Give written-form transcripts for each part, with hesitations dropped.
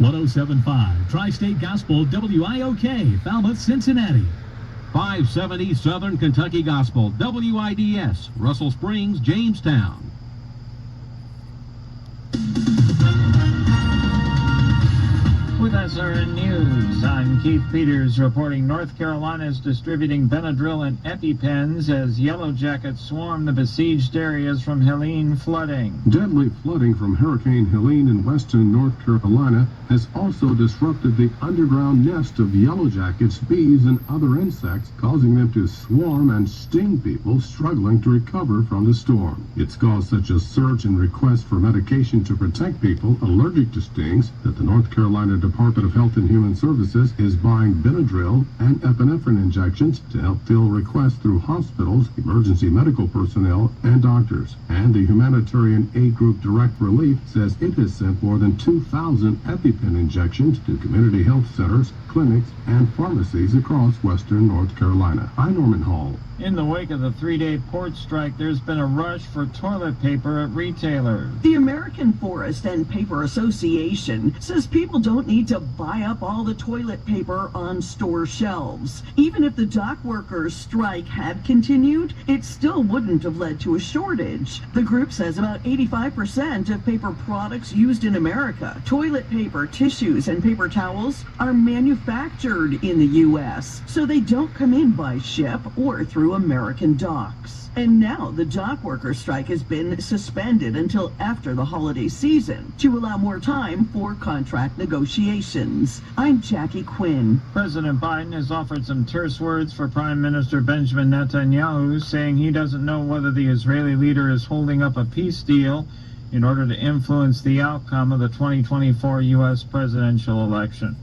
107.5 Tri-State Gospel WIOK, Falmouth, Cincinnati. 570 Southern Kentucky Gospel WIDS, Russell Springs, Jamestown. With SRN News, I'm Keith Peters reporting North Carolina is distributing Benadryl and EpiPens as Yellow Jackets swarm the besieged areas from Helene flooding. Deadly flooding from Hurricane Helene in western North Carolina has also disrupted the underground nest of Yellow Jackets, bees, and other insects, causing them to swarm and sting people struggling to recover from the storm. It's caused such a surge in requests for medication to protect people allergic to stings that the North Carolina Department of Health and Human Services is buying Benadryl and epinephrine injections to help fill requests through hospitals, emergency medical personnel, and doctors. And the humanitarian aid group Direct Relief says it has sent more than 2,000 EpiPen injections to community health centers, clinics, and pharmacies across western North Carolina. I'm Norman Hall. In the wake of the three-day port strike, there's been a rush for toilet paper at retailers. The American Forest and Paper Association says people don't need to buy up all the toilet paper on store shelves. Even if the dock workers' strike had continued, it still wouldn't have led to a shortage. The group says about 85% of paper products used in America, toilet paper, tissues, and paper towels, are manufactured in the U.S., so they don't come in by ship or through American docks. And now the dock worker strike has been suspended until after the holiday season to allow more time for contract negotiations. I'm Jackie Quinn. President Biden has offered some terse words for Prime Minister Benjamin Netanyahu, saying he doesn't know whether the Israeli leader is holding up a peace deal in order to influence the outcome of the 2024 U.S. presidential election.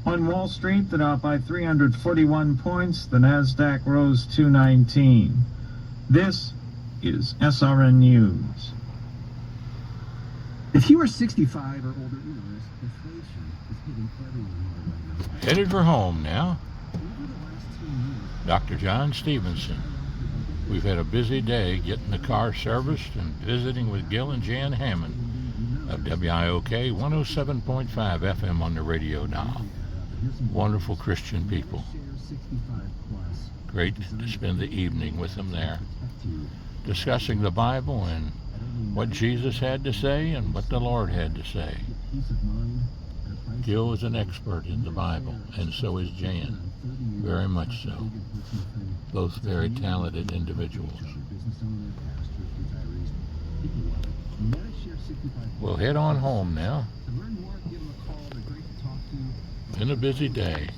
On Wall Street, the Dow by 341 points, the Nasdaq rose 219. This is SRN News. If you are 65 or older, inflation is hitting everyone right now. Headed for home now. Dr. John Stephenson. We've had a busy day getting the car serviced and visiting with Gil and Jan Hammond of WIOK 107.5 FM on the radio dial. Wonderful Christian people. Great to spend the evening with them there, discussing the Bible and what Jesus had to say and what the Lord had to say. Gil is an expert in the Bible, and so is Jan, very much so. Both very talented individuals. We'll head on home now. Been a busy day.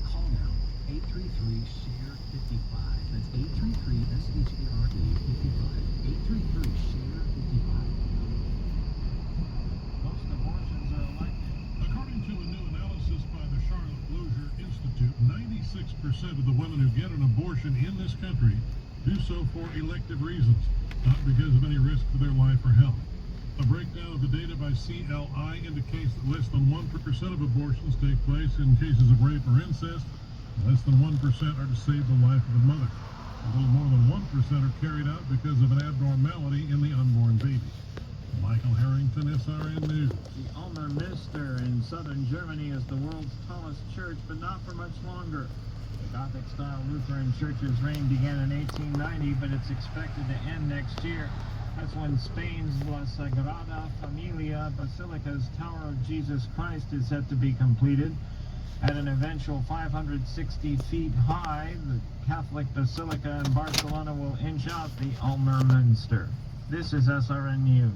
Call now 833-SHARE-55. That's 833-SHARE-55. 833-SHARE-55. Most abortions are elective. According to a new analysis by the Charlotte Lozier Institute, 96% of the women who get an abortion in this country do so for elective reasons, not because of any risk to their life or health. A breakdown of the data by CLI indicates that less than 1% of abortions take place in cases of rape or incest. Less than 1% are to save the life of the mother. A little more than 1% are carried out because of an abnormality in the unborn baby. Michael Harrington, SRN News. The Ulmer Minster in southern Germany is the world's tallest church, but not for much longer. The Gothic-style Lutheran church's reign began in 1890, but it's expected to end next year. That's when Spain's La Sagrada Familia Basilica's Tower of Jesus Christ is set to be completed. At an eventual 560 feet high, the Catholic Basilica in Barcelona will inch out the Ulmer Minster. This is SRN News.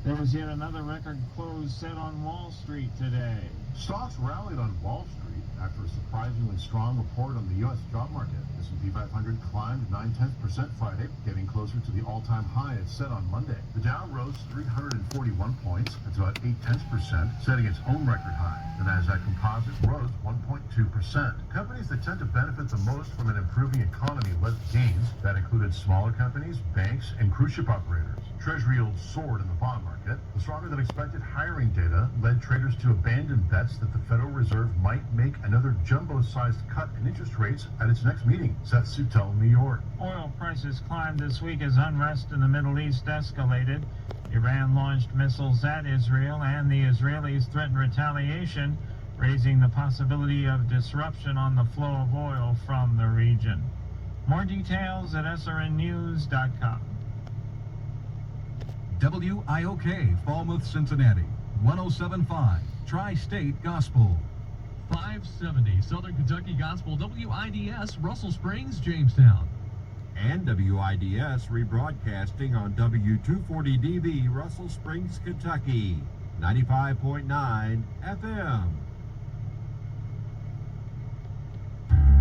There was yet another record close set on Wall Street today. Stocks rallied on Wall Street after a surprisingly strong report on the U.S. job market. S&P 500 climbed 0.9% Friday, getting closer to the all-time high it set on Monday. The Dow rose 341 points, that's about 0.8%, setting its own record high. The Nasdaq Composite rose 1.2%. Companies that tend to benefit the most from an improving economy led gains. That included smaller companies, banks, and cruise ship operators. Treasury yields soared in the bond market. The stronger than expected hiring data led traders to abandon bets that the Federal Reserve might make another jumbo-sized cut in interest rates at its next meeting. Seth Sutel in New York. Oil prices climbed this week as unrest in the Middle East escalated. Iran launched missiles at Israel, and the Israelis threatened retaliation, raising the possibility of disruption on the flow of oil from the region. More details at srnnews.com. WIOK, Falmouth, Cincinnati, 107.5, Tri-State Gospel. 570, Southern Kentucky Gospel, WIDS, Russell Springs, Jamestown. And WIDS rebroadcasting on W240DB, Russell Springs, Kentucky, 95.9 FM.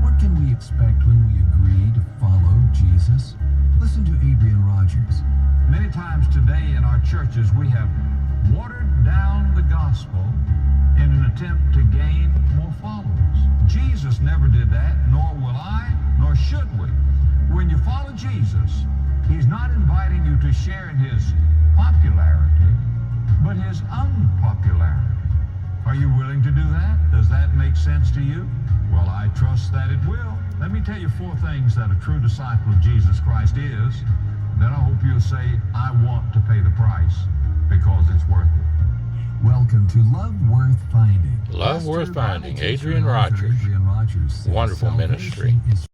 What can we expect when we agree to follow Jesus? Listen to Adrian Rogers. Many times today in our churches we have watered down the gospel in an attempt to gain more followers. Jesus never did that, nor will I, nor should we. When you follow Jesus, he's not inviting you to share in his popularity, but his unpopularity. Are you willing to do that? Does that make sense to you? Well, I trust that it will. Let me tell you 4 things that a true disciple of Jesus Christ is. Then I hope you'll say, I want to pay the price because it's worth it. Welcome to Love Worth Finding. Love Worth Finding, Adrian Rogers. Adrian Rogers says Wonderful ministry. salvation is